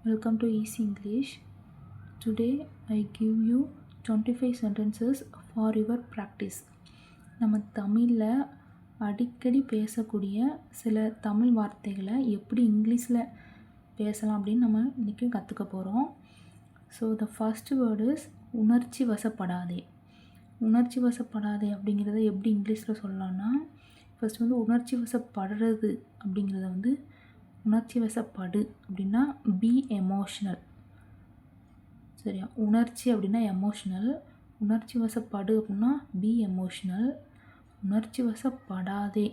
Welcome to Easy English. Today I give you 25 sentences for your practice. நம்ம தமிழில் அடிக்கடி பேசக்கூடிய சில தமிழ் வார்த்தைகளை எப்படி இங்கிலீஷில் பேசலாம் அப்படின்னு நம்ம இன்றைக்கி கற்றுக்க போகிறோம். So the first word is உணர்ச்சி வசப்படாதே. உணர்ச்சி வசப்படாதே அப்படிங்கிறத எப்படி இங்கிலீஷில் சொல்லலாம்னா, ஃபஸ்ட் வந்து உணர்ச்சி வசப்படுறது அப்படிங்கிறத உணர்ச்சி வசப்படு அப்படின்னா பி எமோஷ்னல். சரியா? உணர்ச்சி அப்படின்னா எமோஷ்னல், உணர்ச்சி வசப்படு அப்படின்னா பி எமோஷ்னல், உணர்ச்சி வசப்படாதே.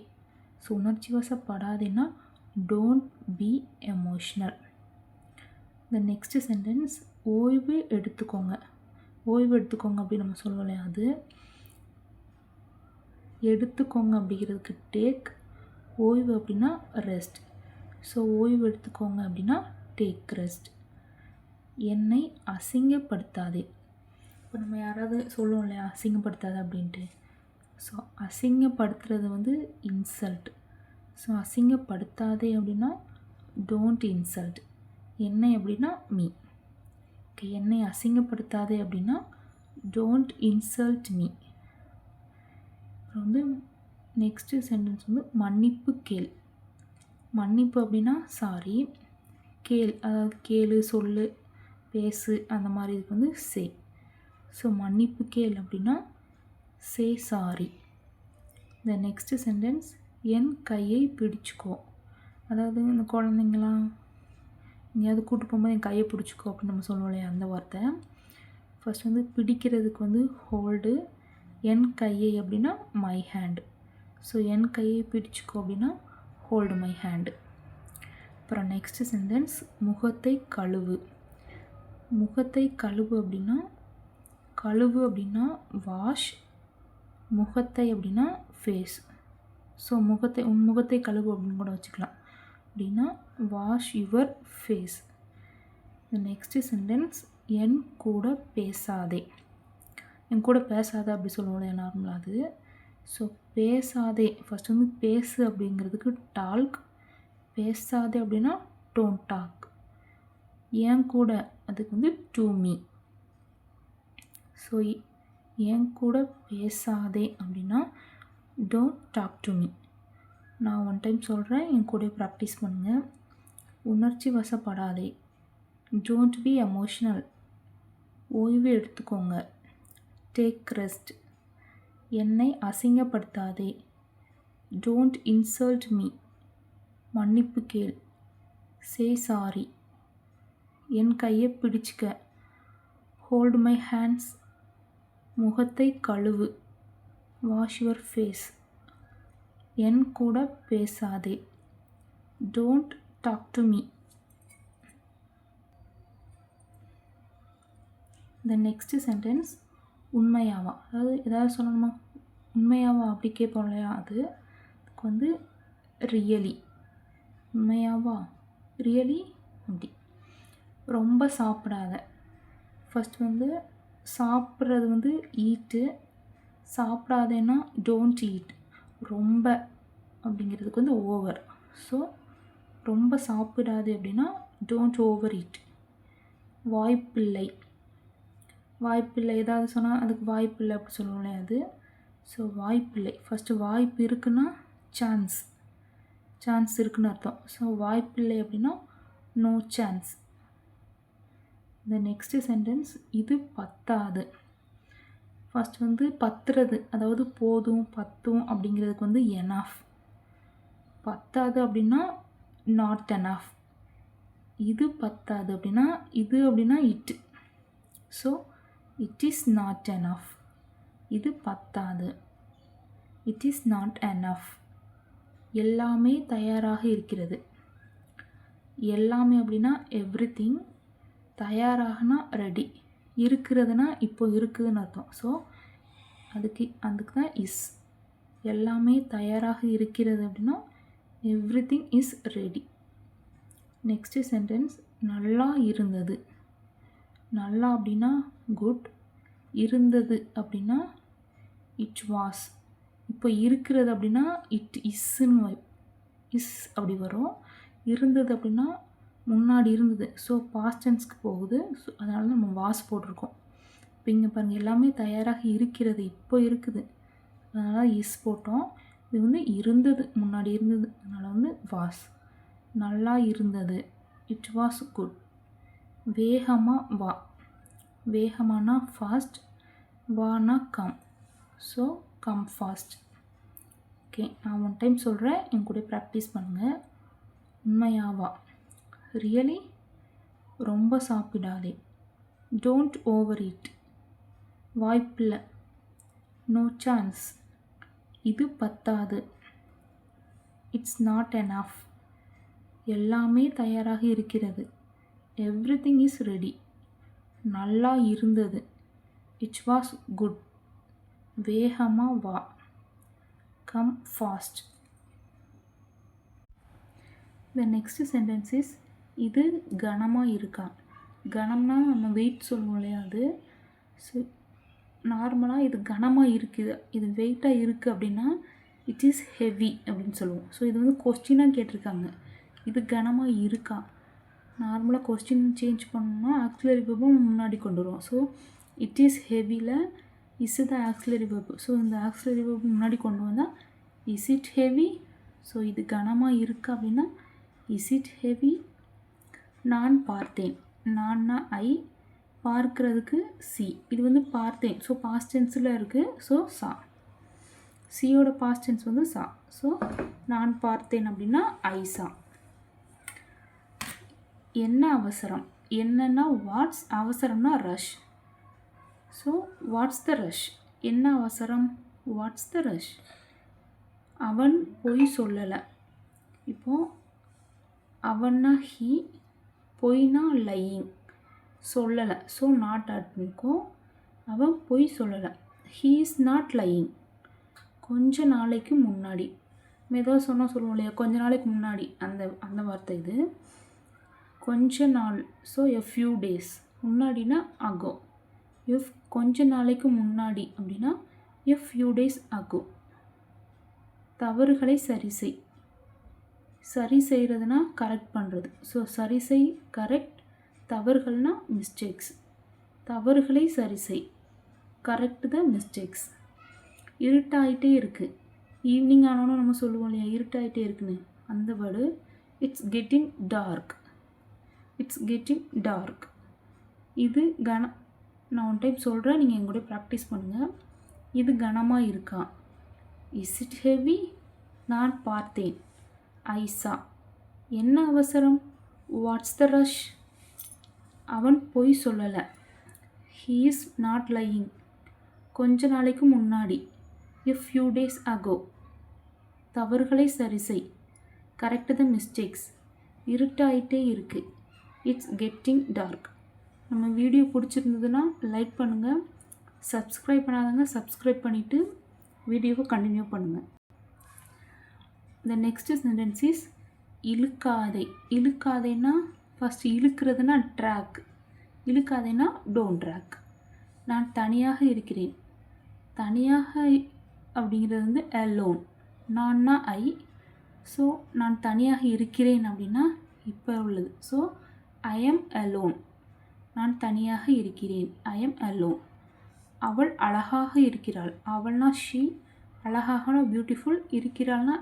ஸோ உணர்ச்சி வசப்படாதேன்னா don't be emotional. The next sentence ஓய்வு எடுத்துக்கோங்க. ஓய்வு எடுத்துக்கோங்க அப்படின்னு நம்ம சொல்லுவோம் இல்லையா, அது எடுத்துக்கோங்க அப்படிங்கிறதுக்கு டேக், ஓய்வு அப்படின்னா ரெஸ்ட். ஸோ ஓய்வு எடுத்துக்கோங்க அப்படின்னா டேக் ரெஸ்ட். என்னை அசிங்கப்படுத்தாதே. இப்போ நம்ம யாராவது சொல்லுவோம் இல்லையா அசிங்கப்படுத்தாதே அப்படின்ட்டு. ஸோ அசிங்கப்படுத்துறது இன்சல்ட். ஸோ அசிங்கப்படுத்தாதே அப்படின்னா டோன்ட் இன்சல்ட். என்னை அப்படின்னா மீ. ஓகே, என்னை அசிங்கப்படுத்தாதே அப்படின்னா டோன்ட் இன்சல்ட் மீ. அப்புறம் நெக்ஸ்ட்டு சென்டென்ஸ் மன்னிப்பு கேள். மன்னிப்பு அப்படின்னா சாரி, கேள் அதாவது கேளு, சொல்லு, பேசு, அந்த மாதிரி இதுக்கு சே. ஸோ மன்னிப்பு கேள் அப்படின்னா சே சாரி. த நெக்ஸ்ட் சென்டென்ஸ் என் கையை பிடிச்சிக்கோ. அதாவது இந்த குழந்தைங்களாம் எங்கேயாவது கூட்டு போகும்போது என் கையை பிடிச்சிக்கோ அப்படின்னு நம்ம சொல்லுவோம் இல்லையா, அந்த வார்த்தை. ஃபஸ்ட் பிடிக்கிறதுக்கு ஹோல்டு, என் கையை அப்படின்னா மை ஹேண்ட். ஸோ என் கையை பிடிச்சிக்கோ அப்படின்னா ஹோல்டு மை ஹேண்டு. அப்புறம் நெக்ஸ்ட் சென்டென்ஸ் முகத்தை கழுவு. முகத்தை கழுவு அப்படின்னா கழுவு அப்படின்னா வாஷ், முகத்தை அப்படின்னா ஃபேஸ். ஸோ உன் முகத்தை கழுவு அப்படின்னு கூட வச்சுக்கலாம். அப்படின்னா wash your face. Next sentence என் கூட பேசாதே. என் கூட பேசாதே அப்படி சொல்லுவோம் நார்மலாக அது. ஸோ பேசாதே ஃபஸ்ட் பேசு அப்படிங்கிறதுக்கு டால்க், பேசாதே அப்படின்னா டோன்ட் டாக். என் கூட அதுக்கு டு மீ. ஸோ என் கூட பேசாதே அப்படின்னா டோன்ட் டாக் டு மீ. நான் ஒன் டைம் சொல்கிறேன், என் கூட ப்ராக்டிஸ் பண்ணுங்கள். உணர்ச்சி வசப்படாதே, டோன்ட் பி எமோஷ்னல், ஓய்வு எடுத்துக்கோங்க, டேக் ரெஸ்ட், என்னை அசிங்கப்படுத்தாதே, டோன்ட் இன்சல்ட் மீ, மன்னிப்பு கேள், சே சாரி, என் கையை பிடிச்சிக்க, ஹோல்டு மை ஹேண்ட்ஸ், முகத்தை கழுவு, வாஷ் யுவர் ஃபேஸ், என் கூட பேசாதே, don't talk to me. The next sentence உண்மையாவா. அதாவது ஏதாவது சொல்லணுமா, உண்மையாவா அப்படி கேட்போம் இல்லையா, அதுக்கு ரியலி. உண்மையாவா, ரியலி அப்படி. ரொம்ப சாப்பிடாத. ஃபஸ்ட் சாப்பிட்றது ஈட்டு, சாப்பிடாதேன்னா டோன்ட் ஈட். ரொம்ப அப்படிங்கிறதுக்கு ஓவர். ஸோ ரொம்ப சாப்பிடாது அப்படின்னா டோன்ட் ஓவர் ஈட். வாய்ப்பில்லை. வாய்ப்பில்லை ஏதாவது சொன்னால் அதுக்கு வாய்ப்பில்லை அப்படி சொல்லுவோம்லே அது. ஸோ வாய்ப்பில்லை ஃபஸ்ட்டு வாய்ப்பு இருக்குன்னா சான்ஸ், சான்ஸ் இருக்குன்னு அர்த்தம். ஸோ வாய்ப்பில்லை அப்படின்னா நோ சான்ஸ். இந்த நெக்ஸ்ட்டு சென்டென்ஸ் இது பத்தாது. ஃபஸ்ட் பத்துறது, அதாவது போதும், பத்தும் அப்படிங்கிறதுக்கு எனாஃப். பத்தாது அப்படின்னா நாட் எனாஃப். இது பத்தாது அப்படின்னா it. So it is not enough. இது பத்தாது, இட் இஸ் நாட் எனாஃப். எல்லாமே தயாராக இருக்கிறது. எல்லாமே அப்படின்னா எவ்ரிதிங், தயாராகனா ரெடி, இருக்கிறதுனா இப்போ இருக்குதுன்னு அர்த்தம். ஸோ அதுக்கு தான் இஸ். எல்லாமே தயாராக இருக்கிறது அப்படின்னா everything is ready. Next sentence நல்லா இருந்தது. நல்லா அப்படின்னா குட், இருந்தது அப்படின்னா இட் வாஸ். இப்போ இருக்கிறது அப்படின்னா இட் இஸ்ன்னு இஸ் அப்படி வரும். இருந்தது அப்படின்னா முன்னாடி இருந்தது. ஸோ பாஸ்ட் டென்ஸ்க்கு போகுது. ஸோ அதனால நம்ம வாஸ் போட்டிருக்கோம். இப்போ இங்கே பாருங்கள், எல்லாமே தயாராக இருக்கிறது, இப்போ இருக்குது. அதனால் இஸ் போட்டோம். இது வந்து இருந்தது, முன்னாடி இருந்தது, அதனால் வந்து வாஸ். நல்லா இருந்தது, இட் வாஸ் குட். வேகமாக வா. வேகமானா ஃபாஸ்ட், வானா come. So come fast. Okay, நான் ஒன் டைம் சொல்கிறேன், என் கூட ப்ராக்டிஸ் பண்ணுங்கள். உண்மையாவா. ரியலி. ரொம்ப சாப்பிடாதே. Don't overeat. வாய்ப்பில்லை. No chance. இது பத்தாது. It's not enough. எல்லாமே தயாராக இருக்கிறது. Everything is ready. நல்லா இருந்தது. It was good. வேகமாக வா. Come fast. The next sentence is இது கனமாக இருக்கா. கனம்னா நம்ம வெயிட் சொல்லுவோம் இல்லையா, அது. ஸோ நார்மலாக இது கனமாக இருக்குது, இது வெயிட்டாக இருக்குது அப்படின்னா இட் இஸ் ஹெவி அப்படின்னு சொல்லுவோம். ஸோ இது வந்து கொஸ்டினாக கேட்டிருக்காங்க, இது கனமாக இருக்கா. நார்மலாக கொஸ்டின் சேஞ்ச் பண்ணோம்னா ஆக்சிலரி வெர்பும் முன்னாடி கொண்டு வருவோம். ஸோ இட் இஸ் ஹெவியில் is the auxiliary verb. So இந்த ஆக்சிலரி வெர்பு முன்னாடி கொண்டு வந்தால் இஸ் இட் ஹெவி. ஸோ இது கனமாக இருக்கா அப்படின்னா இஸ் இட் ஹெவி. நான் பார்த்தேன். நான்னா ஐ, பார்க்கிறதுக்கு சி. இது வந்து பார்த்தேன், ஸோ பாஸ்ட் டென்ஸில் இருக்குது. ஸோ சா. சியோட பாஸ்ட் டென்ஸ் வந்து சா. ஸோ நான் பார்த்தேன் அப்படின்னா ஐ சா. என்ன அவசரம். என்னன்னா வாட்ஸ், அவசரம்னா rush. So what's the rush. என்ன அவசரம், வாட்ஸ் த ரஷ். அவன் பொய் சொல்லலை. இப்போது அவன்னா ஹீ, பொய்னா லையிங். சொல்லலை, ஸோ நாட் ஆட் பண்ணிக்கும். அவன் பொய் சொல்லலை. He is not lying. கொஞ்ச நாளைக்கு முன்னாடி. ஏதோ சொன்னால் சொல்லுவோம் இல்லையா, கொஞ்ச நாளைக்கு முன்னாடி, அந்த வார்த்தை இது. கொஞ்ச நாள், ஸோ எ ஃபியூ டேஸ். முன்னாடினா அகோ. இஃப் கொஞ்ச நாளைக்கு முன்னாடி அப்படின்னா எ ஃபியூ டேஸ் அகோ. தவறுகளை சரி செய். சரி செய்கிறதுனா கரெக்ட் பண்ணுறது. ஸோ சரி செய் கரெக்ட். தவறுகள்னா மிஸ்டேக்ஸ். தவறுகளை சரி செய். கரெக்ட் த மிஸ்டேக்ஸ். இருட்டாயிட்டே இருக்குது. ஈவினிங் ஆனாலும் நம்ம சொல்லுவோம் இல்லையா, இருட்டாயிட்டே இருக்குன்னு. அந்த word it's getting dark. It's getting dark. இது நான் ஒன் டைம் சொல்கிறேன், நீங்கள் என் கூட ப்ராக்டிஸ் பண்ணுங்கள். இது கனமாக இருக்கா. Is it heavy. நான் பார்த்தேன். ஐசா. என்ன அவசரம். What's the rush. அவன் பொய் சொல்லலை. He is not lying. கொஞ்ச நாளைக்கு முன்னாடி, எ ஃபியூ டேஸ் அகோ. தவறுகளை சரி செய். கரெக்ட் த மிஸ்டேக்ஸ். இருட்டாயிட்டே இருக்குது. It's getting dark. நம்ம வீடியோ பிடிச்சிருந்ததுன்னா லைக் பண்ணுங்கள். சப்ஸ்கிரைப் பண்ணாதவங்க சப்ஸ்கிரைப் பண்ணிவிட்டு வீடியோவை கண்டினியூ பண்ணுங்கள். த நெக்ஸ்ட் சென்டென்ஸ் இஸ் இழுக்காதே. இழுக்காதேன்னா ஃபஸ்ட்டு இழுக்கிறதுனா ட்ராக். இழுக்காதேன்னா டோன்ட் ட்ராக். நான் தனியாக இருக்கிறேன். தனியாக அப்படிங்கிறது வந்து அலோன். நான்னா ஐ. ஸோ நான் தனியாக இருக்கிறேன் அப்படின்னா இப்போ உள்ளது. So I am alone. நான் தனியாக இருக்கிறேன். I am alone. அவள் அழகாக இருக்கிறாள். அவள்னா ஷீ. அழகாகனா பியூட்டிஃபுல். இருக்கிறாள்னா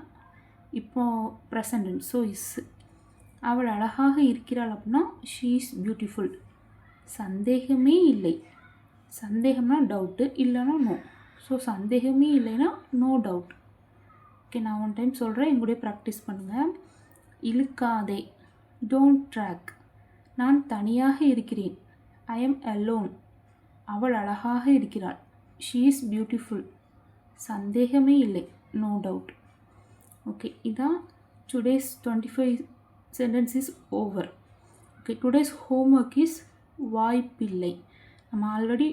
இப்போ ப்ரெசன்ட். So is. அவள் அழகாக இருக்கிறாள் அப்படின்னா ஷீ இஸ் பியூட்டிஃபுல். சந்தேகமே இல்லை. சந்தேகம்னா டவுட்டு, இல்லைனா நோ. ஸோ சந்தேகமே இல்லைன்னா நோ டவுட். ஓகே, நான் ஒன் டைம் சொல்கிறேன், எங்களுடைய ப்ராக்டிஸ் பண்ணுங்கள். இழுக்காதே. Don't drag. நான் தனியாக இருக்கிறேன். I am alone. அவள் அழகாக இருக்கிறாள். She is beautiful. சந்தேகமே இல்லை, நோ டவுட். ஓகே, இதான் today's 25 sentence is over. Okay, today's homework is வாய்ப்பில்லை. நம்ம ஆல்ரெடி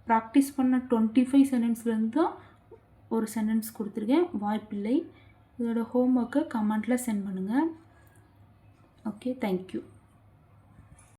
ப்ராக்டிஸ் பண்ண 25 சென்டென்ஸ்லேருந்து தான் ஒரு சென்டென்ஸ் கொடுத்துருக்கேன், வாய்ப்பில்லை. இதோட ஹோம்ஒர்க்கை கமெண்ட்டில் சென்ட் பண்ணுங்கள். Okay, thank you.